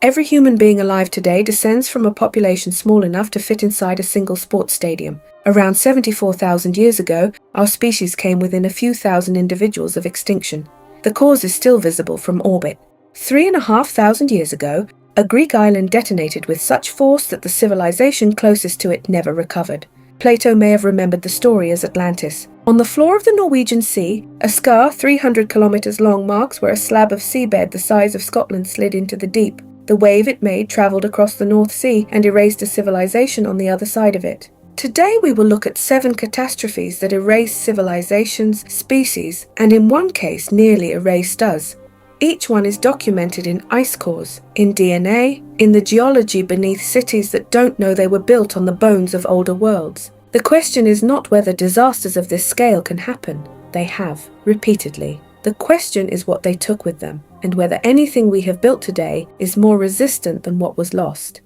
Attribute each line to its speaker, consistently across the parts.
Speaker 1: Every human being alive today descends from a population small enough to fit inside a single sports stadium. Around 74,000 years ago, our species came within a few thousand individuals of extinction. The cause is still visible from orbit. 3,500 years ago, a Greek island detonated with such force that the civilization closest to it never recovered. Plato may have remembered the story as Atlantis. On the floor of the Norwegian Sea, a scar 300 kilometers long marks where a slab of seabed the size of Scotland slid into the deep. The wave it made traveled across the North Sea and erased a civilization on the other side of it. Today we will look at 7 catastrophes that erased civilizations, species, and in one case nearly erased us. Each one is documented in ice cores, in DNA, in the geology beneath cities that don't know they were built on the bones of older worlds. The question is not whether disasters of this scale can happen. They have, repeatedly. The question is what they took with them, and whether anything we have built today is more resistant than what was lost.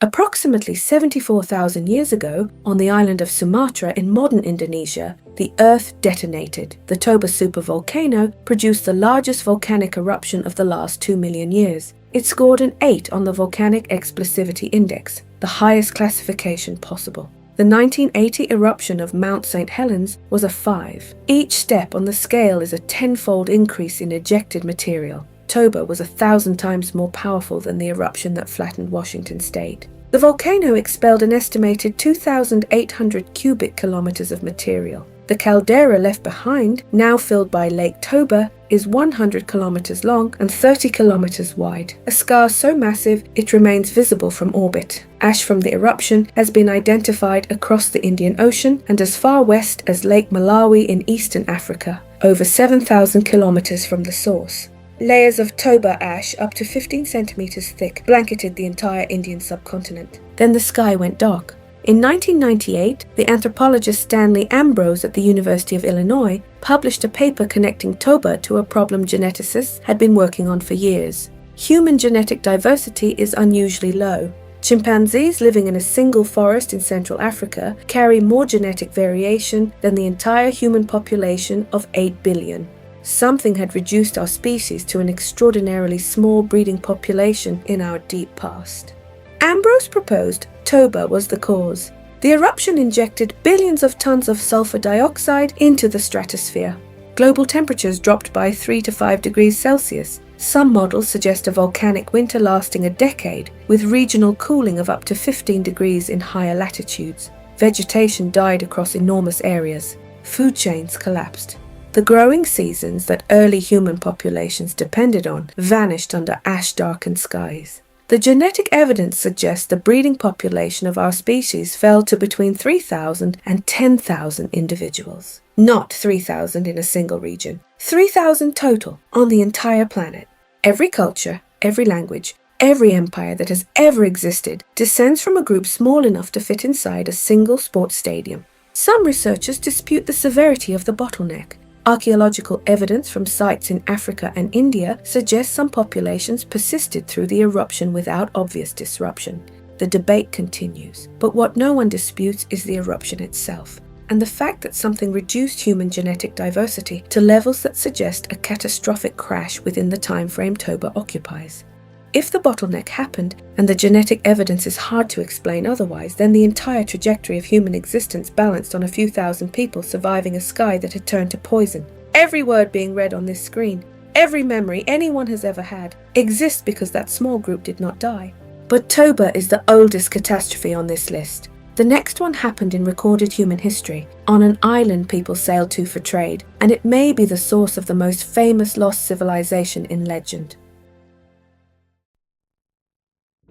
Speaker 1: Approximately 74,000 years ago, on the island of Sumatra in modern Indonesia, the Earth detonated. The Toba Supervolcano produced the largest volcanic eruption of the last 2 million years. It scored an 8 on the Volcanic Explosivity Index, the highest classification possible. The 1980 eruption of Mount St. Helens was a 5. Each step on the scale is a 10-fold increase in ejected material. Toba was 1,000 times more powerful than the eruption that flattened Washington state. The volcano expelled an estimated 2,800 cubic kilometers of material. The caldera left behind, now filled by Lake Toba, is 100 kilometers long and 30 kilometers wide, a scar so massive it remains visible from orbit. Ash from the eruption has been identified across the Indian Ocean and as far west as Lake Malawi in eastern Africa, over 7,000 kilometers from the source. Layers of Toba ash up to 15 centimeters thick blanketed the entire Indian subcontinent. Then the sky went dark. In 1998, the anthropologist Stanley Ambrose at the University of Illinois published a paper connecting Toba to a problem geneticists had been working on for years. Human genetic diversity is unusually low. Chimpanzees living in a single forest in Central Africa carry more genetic variation than the entire human population of 8 billion. Something had reduced our species to an extraordinarily small breeding population in our deep past. Ambrose proposed Toba was the cause. The eruption injected billions of tons of sulfur dioxide into the stratosphere. Global temperatures dropped by 3 to 5 degrees Celsius. Some models suggest a volcanic winter lasting a decade, with regional cooling of up to 15 degrees in higher latitudes. Vegetation died across enormous areas. Food chains collapsed. The growing seasons that early human populations depended on vanished under ash-darkened skies. The genetic evidence suggests the breeding population of our species fell to between 3,000 and 10,000 individuals. Not 3,000 in a single region. 3,000 total on the entire planet. Every culture, every language, every empire that has ever existed descends from a group small enough to fit inside a single sports stadium. Some researchers dispute the severity of the bottleneck. Archaeological evidence from sites in Africa and India suggests some populations persisted through the eruption without obvious disruption. The debate continues, but what no one disputes is the eruption itself, and the fact that something reduced human genetic diversity to levels that suggest a catastrophic crash within the time frame Toba occupies. If the bottleneck happened, and the genetic evidence is hard to explain otherwise, then the entire trajectory of human existence balanced on a few thousand people surviving a sky that had turned to poison. Every word being read on this screen, every memory anyone has ever had, exists because that small group did not die. But Toba is the oldest catastrophe on this list. The next one happened in recorded human history, on an island people sailed to for trade, and it may be the source of the most famous lost civilization in legend.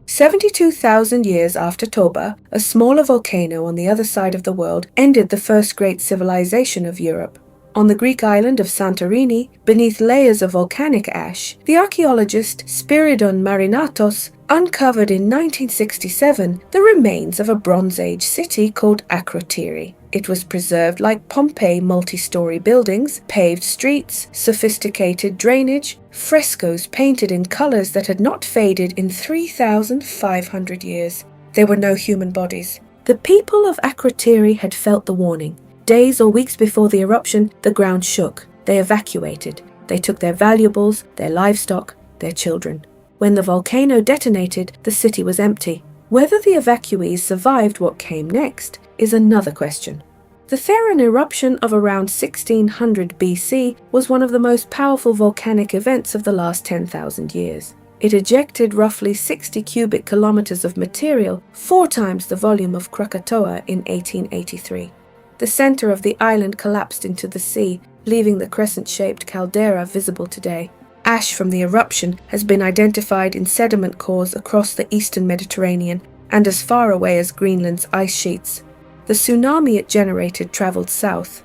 Speaker 1: 72,000 years after Toba, a smaller volcano on the other side of the world ended the first great civilization of Europe. On the Greek island of Santorini, beneath layers of volcanic ash, the archaeologist Spiridon Marinatos uncovered in 1967 the remains of a Bronze Age city called Akrotiri. It was preserved like Pompeii multi-story buildings, paved streets, sophisticated drainage, frescoes painted in colors that had not faded in 3,500 years. There were no human bodies. The people of Akrotiri had felt the warning. Days or weeks before the eruption, the ground shook. They evacuated. They took their valuables, their livestock, their children. When the volcano detonated, the city was empty. Whether the evacuees survived what came next is another question. The Thera eruption of around 1600 BC was one of the most powerful volcanic events of the last 10,000 years. It ejected roughly 60 cubic kilometers of material, 4 times the volume of Krakatoa in 1883. The center of the island collapsed into the sea, leaving the crescent-shaped caldera visible today. Ash from the eruption has been identified in sediment cores across the eastern Mediterranean and as far away as Greenland's ice sheets. The tsunami it generated traveled south.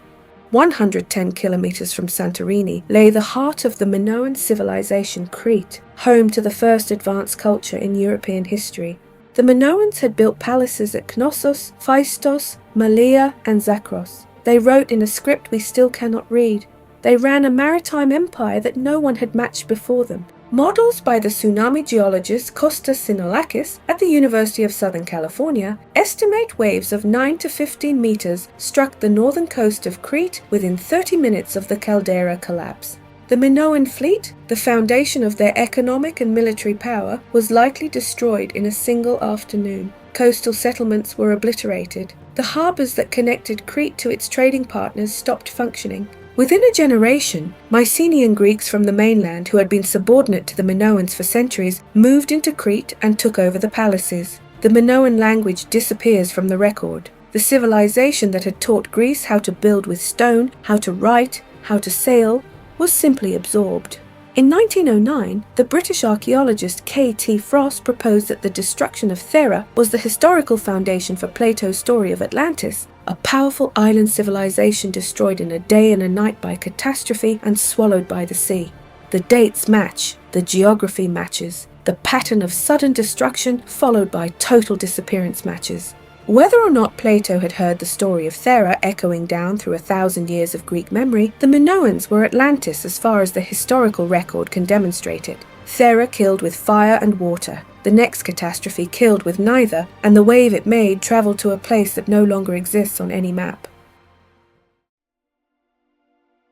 Speaker 1: 110 kilometers from Santorini lay the heart of the Minoan civilization Crete, home to the first advanced culture in European history. The Minoans had built palaces at Knossos, Phaistos, Malea, and Zakros. They wrote in a script we still cannot read. They ran a maritime empire that no one had matched before them. Models by the tsunami geologist Kostas Sinolakis at the University of Southern California estimate waves of 9 to 15 meters struck the northern coast of Crete within 30 minutes of the caldera collapse. The Minoan fleet, the foundation of their economic and military power, was likely destroyed in a single afternoon. Coastal settlements were obliterated. The harbors that connected Crete to its trading partners stopped functioning. Within a generation, Mycenaean Greeks from the mainland who had been subordinate to the Minoans for centuries moved into Crete and took over the palaces. The Minoan language disappears from the record. The civilization that had taught Greece how to build with stone, how to write, how to sail, was simply absorbed. In 1909, the British archaeologist K.T. Frost proposed that the destruction of Thera was the historical foundation for Plato's story of Atlantis, a powerful island civilization destroyed in a day and a night by catastrophe and swallowed by the sea. The dates match, the geography matches, the pattern of sudden destruction followed by total disappearance matches. Whether or not Plato had heard the story of Thera echoing down through 1,000 years of Greek memory, the Minoans were Atlantis as far as the historical record can demonstrate it. Thera killed with fire and water. The next catastrophe killed with neither, and the wave it made travelled to a place that no longer exists on any map.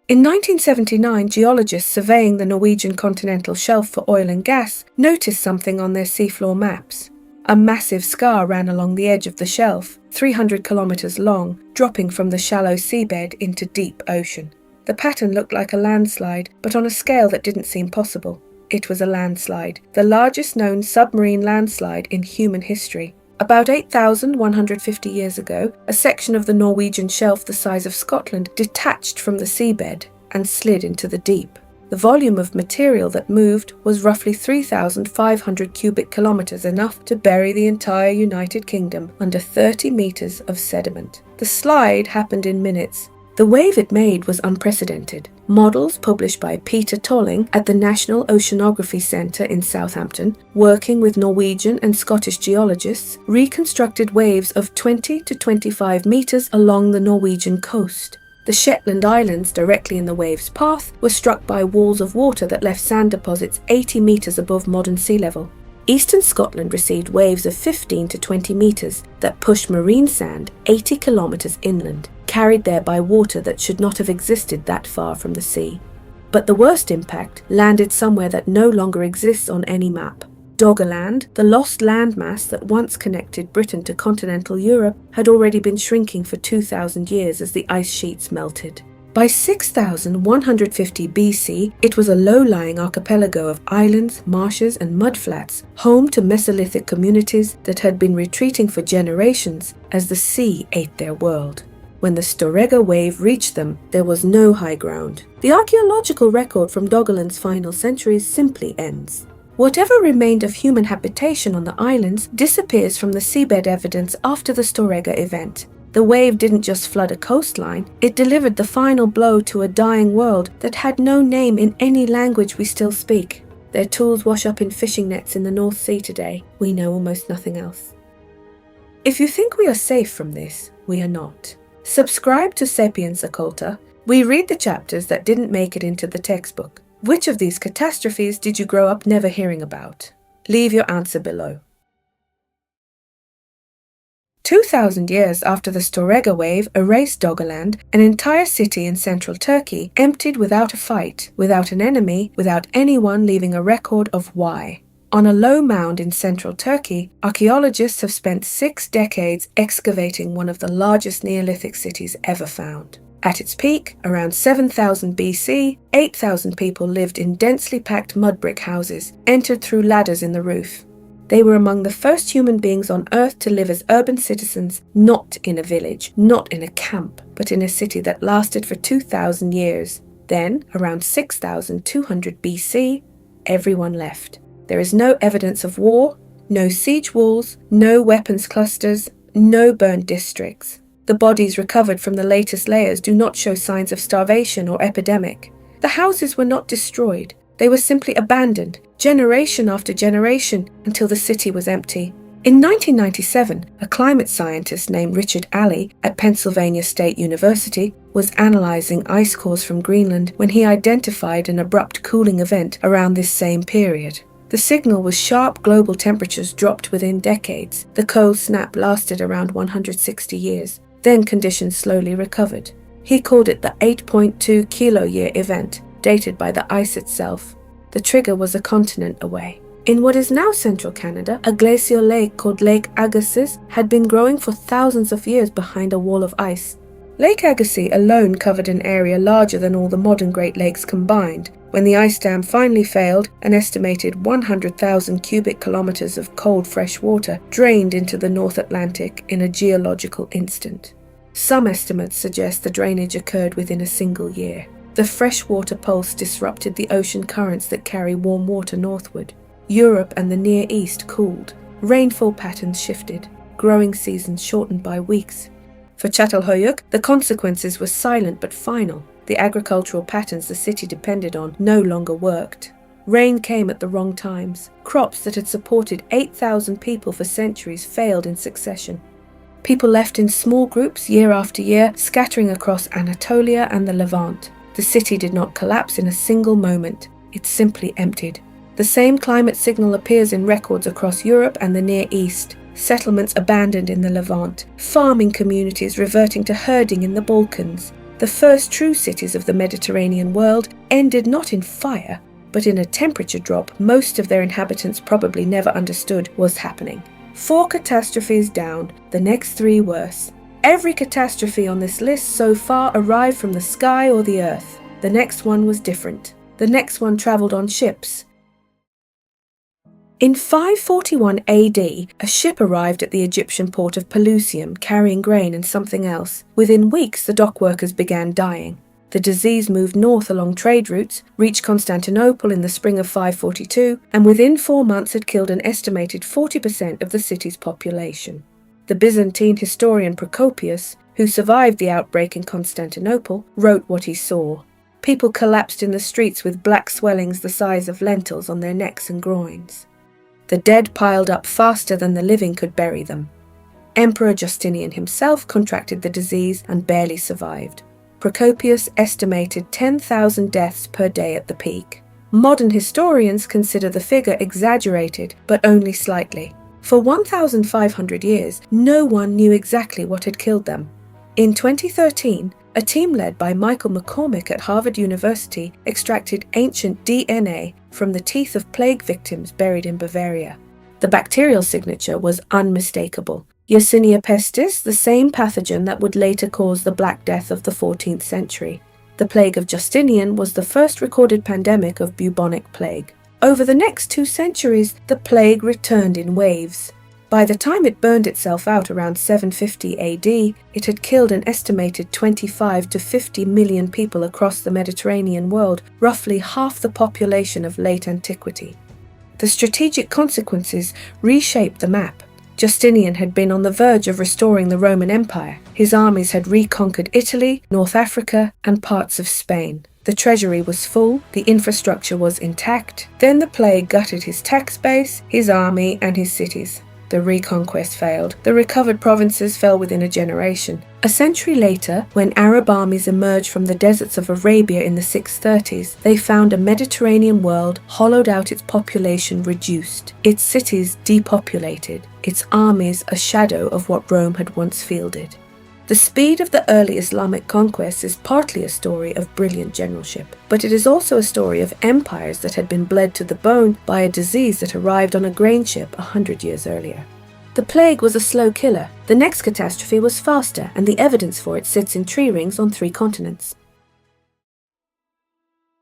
Speaker 1: In 1979, geologists surveying the Norwegian continental shelf for oil and gas noticed something on their seafloor maps. A massive scar ran along the edge of the shelf, 300 kilometers long, dropping from the shallow seabed into deep ocean. The pattern looked like a landslide, but on a scale that didn't seem possible. It was a landslide, the largest known submarine landslide in human history. About 8,150 years ago, a section of the Norwegian shelf the size of Scotland detached from the seabed and slid into the deep. The volume of material that moved was roughly 3,500 cubic kilometers, enough to bury the entire United Kingdom under 30 meters of sediment. The slide happened in minutes. The wave it made was unprecedented. Models published by Peter Tolling at the National Oceanography Centre in Southampton, working with Norwegian and Scottish geologists, reconstructed waves of 20 to 25 meters along the Norwegian coast. The Shetland Islands, directly in the wave's path, were struck by walls of water that left sand deposits 80 metres above modern sea level. Eastern Scotland received waves of 15 to 20 metres that pushed marine sand 80 kilometres inland, carried there by water that should not have existed that far from the sea. But the worst impact landed somewhere that no longer exists on any map. Doggerland, the lost landmass that once connected Britain to continental Europe, had already been shrinking for 2,000 years as the ice sheets melted. By 6,150 BC, it was a low-lying archipelago of islands, marshes and mudflats, home to Mesolithic communities that had been retreating for generations as the sea ate their world. When the Storegga wave reached them, there was no high ground. The archaeological record from Doggerland's final centuries simply ends. Whatever remained of human habitation on the islands disappears from the seabed evidence after the Storegga event. The wave didn't just flood a coastline, it delivered the final blow to a dying world that had no name in any language we still speak. Their tools wash up in fishing nets in the North Sea today. We know almost nothing else. If you think we are safe from this, we are not. Subscribe to Sapiens Occulta. We read the chapters that didn't make it into the textbook. Which of these catastrophes did you grow up never hearing about? Leave your answer below. 2,000 years after the Storegga wave erased Doggerland, an entire city in central Turkey emptied without a fight, without an enemy, without anyone leaving a record of why. On a low mound in central Turkey, archaeologists have spent 6 decades excavating one of the largest Neolithic cities ever found. At its peak, around 7000 BC, 8,000 people lived in densely packed mud brick houses, entered through ladders in the roof. They were among the first human beings on Earth to live as urban citizens, not in a village, not in a camp, but in a city that lasted for 2,000 years. Then, around 6200 BC, everyone left. There is no evidence of war, no siege walls, no weapons clusters, no burned districts. The bodies recovered from the latest layers do not show signs of starvation or epidemic. The houses were not destroyed. They were simply abandoned, generation after generation, until the city was empty. In 1997, a climate scientist named Richard Alley at Pennsylvania State University was analyzing ice cores from Greenland when he identified an abrupt cooling event around this same period. The signal was sharp global temperatures dropped within decades. The cold snap lasted around 160 years. Then conditions slowly recovered. He called it the 8.2 kilo-year event, dated by the ice itself. The trigger was a continent away. In what is now central Canada, a glacial lake called Lake Agassiz had been growing for thousands of years behind a wall of ice. Lake Agassiz alone covered an area larger than all the modern Great Lakes combined. When the ice dam finally failed, an estimated 100,000 cubic kilometers of cold fresh water drained into the North Atlantic in a geological instant. Some estimates suggest the drainage occurred within a single year. The freshwater pulse disrupted the ocean currents that carry warm water northward. Europe and the Near East cooled. Rainfall patterns shifted. Growing seasons shortened by weeks. For Catalhoyuk, the consequences were silent but final. The agricultural patterns the city depended on no longer worked. Rain came at the wrong times. Crops that had supported 8,000 people for centuries failed in succession. People left in small groups year after year, scattering across Anatolia and the Levant. The city did not collapse in a single moment. It simply emptied. The same climate signal appears in records across Europe and the Near East. Settlements abandoned in the Levant, farming communities reverting to herding in the Balkans. The first true cities of the Mediterranean world ended not in fire, but in a temperature drop most of their inhabitants probably never understood was happening. 4 catastrophes down, the next 3 worse. Every catastrophe on this list so far arrived from the sky or the earth. The next one was different. The next one travelled on ships. In 541 AD, a ship arrived at the Egyptian port of Pelusium carrying grain and something else. Within weeks, the dockworkers began dying. The disease moved north along trade routes, reached Constantinople in the spring of 542, and within 4 months had killed an estimated 40% of the city's population. The Byzantine historian Procopius, who survived the outbreak in Constantinople, wrote what he saw. People collapsed in the streets with black swellings the size of lentils on their necks and groins. The dead piled up faster than the living could bury them. Emperor Justinian himself contracted the disease and barely survived. Procopius estimated 10,000 deaths per day at the peak. Modern historians consider the figure exaggerated, but only slightly. For 1,500 years, no one knew exactly what had killed them. In 2013, a team led by Michael McCormick at Harvard University extracted ancient DNA from the teeth of plague victims buried in Bavaria. The bacterial signature was unmistakable. Yersinia pestis, the same pathogen that would later cause the Black Death of the 14th century. The plague of Justinian was the first recorded pandemic of bubonic plague. Over the next 2 centuries, the plague returned in waves. By the time it burned itself out around 750 AD, it had killed an estimated 25 to 50 million people across the Mediterranean world, roughly half the population of late antiquity. The strategic consequences reshaped the map. Justinian had been on the verge of restoring the Roman Empire. His armies had reconquered Italy, North Africa, and parts of Spain. The treasury was full, the infrastructure was intact. Then the plague gutted his tax base, his army, and his cities. The reconquest failed. The recovered provinces fell within a generation. A century later, when Arab armies emerged from the deserts of Arabia in the 630s, they found a Mediterranean world hollowed out, its population reduced, its cities depopulated, its armies a shadow of what Rome had once fielded. The speed of the early Islamic conquests is partly a story of brilliant generalship, but it is also a story of empires that had been bled to the bone by a disease that arrived on a grain ship 100 years earlier. The plague was a slow killer. The next catastrophe was faster, and the evidence for it sits in tree rings on 3 continents.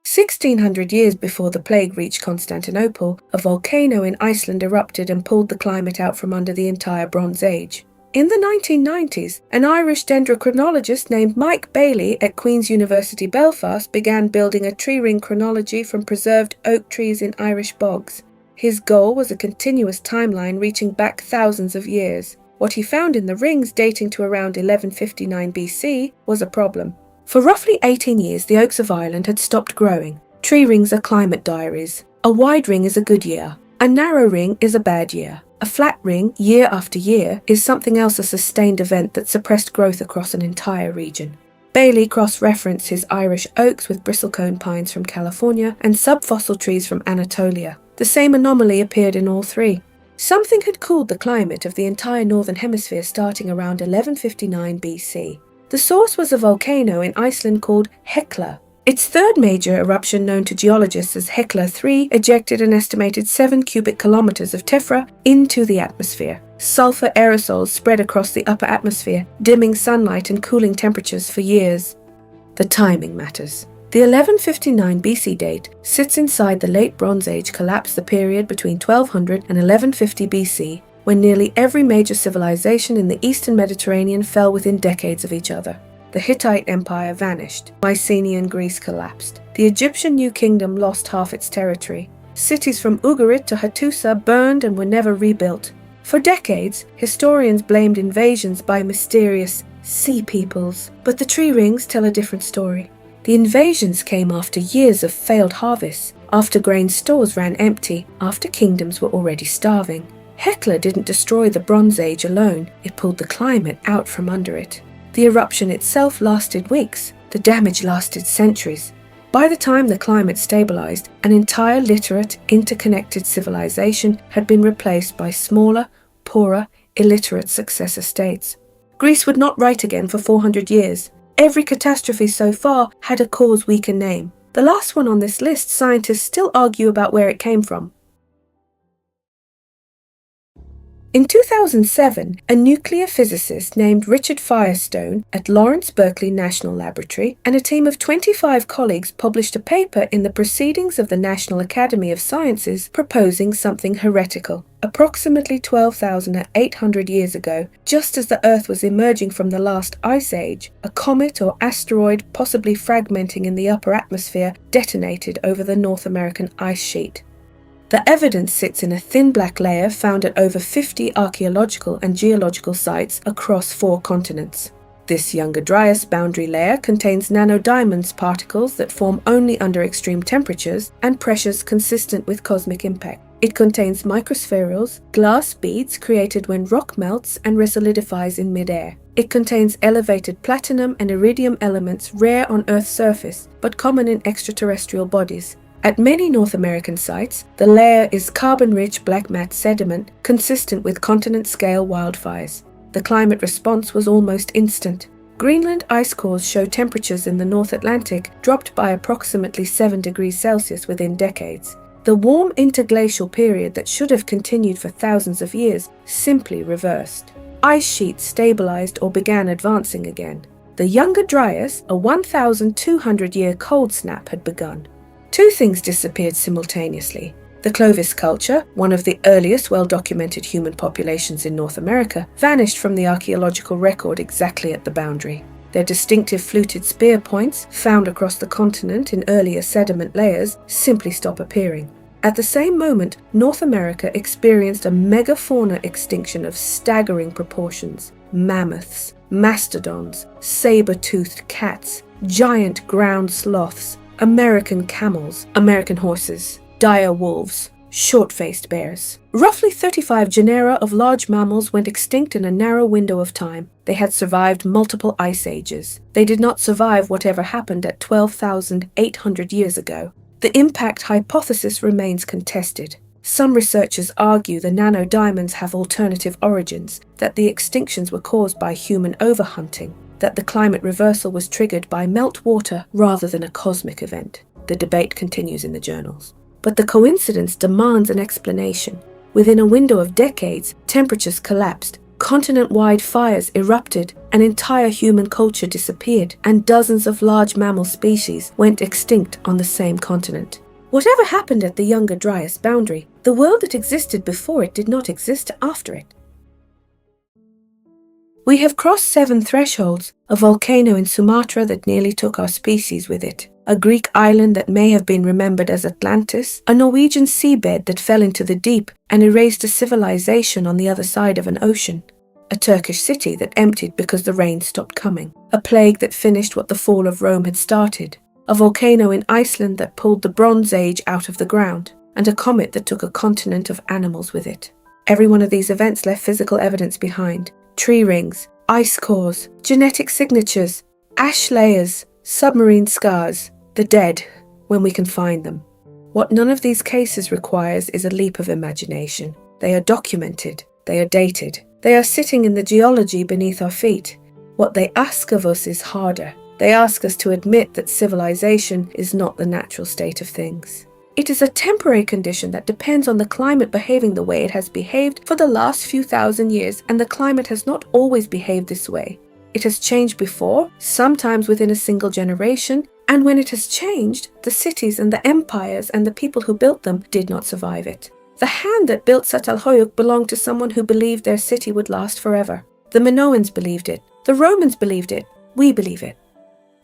Speaker 1: 1600 years before the plague reached Constantinople, a volcano in Iceland erupted and pulled the climate out from under the entire Bronze Age. In the 1990s, an Irish dendrochronologist named Mike Bailey at Queen's University Belfast began building a tree ring chronology from preserved oak trees in Irish bogs. His goal was a continuous timeline reaching back thousands of years. What he found in the rings dating to around 1159 BC was a problem. For roughly 18 years, the oaks of Ireland had stopped growing. Tree rings are climate diaries. A wide ring is a good year. A narrow ring is a bad year. A flat ring, year after year, is something else, a sustained event that suppressed growth across an entire region. Bailey cross-referenced his Irish oaks with bristlecone pines from California and subfossil trees from Anatolia. The same anomaly appeared in all 3. Something had cooled the climate of the entire northern hemisphere starting around 1159 BC. The source was a volcano in Iceland called Hekla. Its third major eruption, known to geologists as Hekla 3, ejected an estimated 7 cubic kilometers of tephra into the atmosphere. Sulfur aerosols spread across the upper atmosphere, dimming sunlight and cooling temperatures for years. The timing matters. The 1159 BC date sits inside the late Bronze Age collapse, the period between 1200 and 1150 BC, when nearly every major civilization in the eastern Mediterranean fell within decades of each other. The Hittite Empire vanished. Mycenaean Greece collapsed. The Egyptian New Kingdom lost half its territory. Cities from Ugarit to Hattusa burned and were never rebuilt. For decades, historians blamed invasions by mysterious sea peoples, but the tree rings tell a different story. The invasions came after years of failed harvests, after grain stores ran empty, after kingdoms were already starving. Hekla didn't destroy the Bronze Age alone, it pulled the climate out from under it. The eruption itself lasted weeks, the damage lasted centuries. By the time the climate stabilized, an entire literate, interconnected civilization had been replaced by smaller, poorer, illiterate successor states. Greece would not write again for 400 years. Every catastrophe so far had a cause we can name. The last one on this list, scientists still argue about where it came from. In 2007, a nuclear physicist named Richard Firestone at Lawrence Berkeley National Laboratory and a team of 25 colleagues published a paper in the Proceedings of the National Academy of Sciences proposing something heretical. Approximately 12,800 years ago, just as the Earth was emerging from the last ice age, a comet or asteroid, possibly fragmenting in the upper atmosphere, detonated over the North American ice sheet. The evidence sits in a thin black layer found at over 50 archaeological and geological sites across 4 continents. This Younger Dryas boundary layer contains nanodiamonds particles that form only under extreme temperatures and pressures consistent with cosmic impact. It contains microspherules, glass beads created when rock melts and resolidifies in midair. It contains elevated platinum and iridium elements rare on Earth's surface, but common in extraterrestrial bodies. At many North American sites, the layer is carbon-rich black matte sediment consistent with continent-scale wildfires. The climate response was almost instant. Greenland ice cores show temperatures in the North Atlantic dropped by approximately 7 degrees Celsius within decades. The warm interglacial period that should have continued for thousands of years simply reversed. Ice sheets stabilized or began advancing again. The Younger Dryas, a 1,200-year cold snap, had begun. 2 things disappeared simultaneously. The Clovis culture, one of the earliest well-documented human populations in North America, vanished from the archaeological record exactly at the boundary. Their distinctive fluted spear points, found across the continent in earlier sediment layers, simply stop appearing. At the same moment, North America experienced a megafauna extinction of staggering proportions. Mammoths, mastodons, saber-toothed cats, giant ground sloths, American camels, American horses, dire wolves, short-faced bears. Roughly 35 genera of large mammals went extinct in a narrow window of time. They had survived multiple ice ages. They did not survive whatever happened at 12,800 years ago. The impact hypothesis remains contested. Some researchers argue the nanodiamonds have alternative origins, that the extinctions were caused by human overhunting, that the climate reversal was triggered by meltwater rather than a cosmic event. The debate continues in the journals. But the coincidence demands an explanation. Within a window of decades, temperatures collapsed, continent-wide fires erupted, an entire human culture disappeared, and dozens of large mammal species went extinct on the same continent. Whatever happened at the Younger Dryas boundary, the world that existed before it did not exist after it. We have crossed 7 thresholds, a volcano in Sumatra that nearly took our species with it, a Greek island that may have been remembered as Atlantis, a Norwegian seabed that fell into the deep and erased a civilization on the other side of an ocean, a Turkish city that emptied because the rain stopped coming, a plague that finished what the fall of Rome had started, a volcano in Iceland that pulled the Bronze Age out of the ground, and a comet that took a continent of animals with it. Every one of these events left physical evidence behind: tree rings, ice cores, genetic signatures, ash layers, submarine scars, the dead, when we can find them. What none of these cases requires is a leap of imagination. They are documented, they are dated, they are sitting in the geology beneath our feet. What they ask of us is harder. They ask us to admit that civilization is not the natural state of things. It is a temporary condition that depends on the climate behaving the way it has behaved for the last few thousand years, and the climate has not always behaved this way. It has changed before, sometimes within a single generation, and when it has changed, the cities and the empires and the people who built them did not survive it. The hand that built Catalhoyuk belonged to someone who believed their city would last forever. The Minoans believed it. The Romans believed it. We believe it.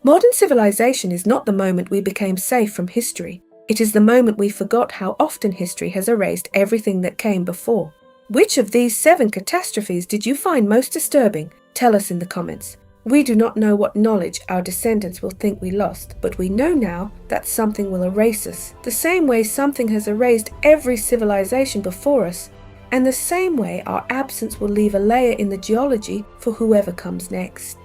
Speaker 1: Modern civilization is not the moment we became safe from history. It is the moment we forgot how often history has erased everything that came before. Which of these 7 catastrophes did you find most disturbing? Tell us in the comments. We do not know what knowledge our descendants will think we lost, but we know now that something will erase us, the same way something has erased every civilization before us, and the same way our absence will leave a layer in the geology for whoever comes next.